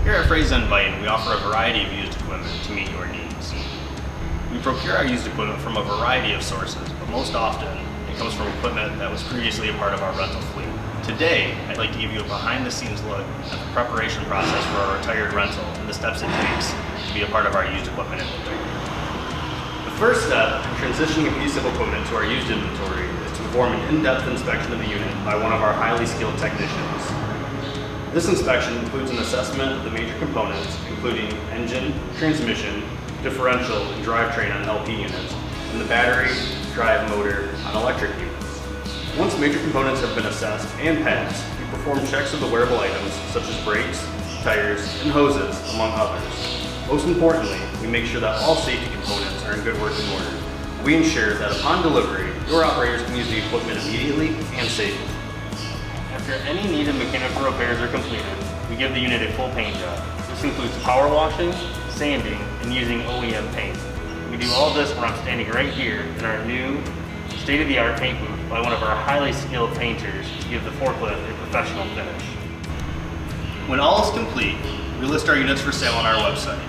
Here at Resale and Vitan, we offer a variety of used equipment to meet your needs. We procure our used equipment from a variety of sources, but most often it comes from equipment that was previously a part of our rental fleet. Today, I'd like to give you a behind-the-scenes look at the preparation process for our retired rental and the steps it takes to be a part of our used equipment inventory. The first step in transitioning a piece of equipment to our used inventory is to perform an in-depth inspection of the unit by one of our highly skilled technicians. This inspection includes an assessment of the major components, including engine, transmission, differential, and drivetrain on LP units, and the battery, drive motor on electric units. Once major components have been assessed and passed, we perform checks of the wearable items such as brakes, tires, and hoses, among others. Most importantly, we make sure that all safety components are in good working order. We ensure that upon delivery, your operators can use the equipment immediately and safely. After any needed mechanical repairs are completed, we give the unit a full paint job. This includes power washing, sanding, and using OEM paint. We do all this when I'm standing right here in our new state-of-the-art paint booth by one of our highly skilled painters to give the forklift a professional finish. When all is complete, we list our units for sale on our website.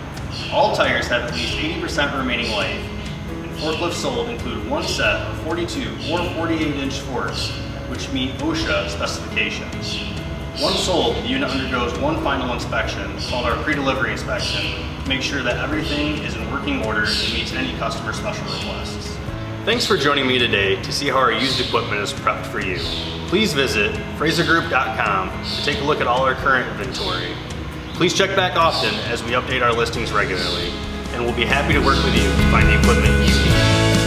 All tires have at least 80% remaining life, and forklifts sold include one set of 42 or 48-inch forks, which meet OSHA specifications. Once sold, the unit undergoes one final inspection, called our pre-delivery inspection, to make sure that everything is in working order and meets any customer special requests. Thanks for joining me today to see how our used equipment is prepped for you. Please visit FraserGroup.com to take a look at all our current inventory. Please check back often as we update our listings regularly, and we'll be happy to work with you to find the equipment you need.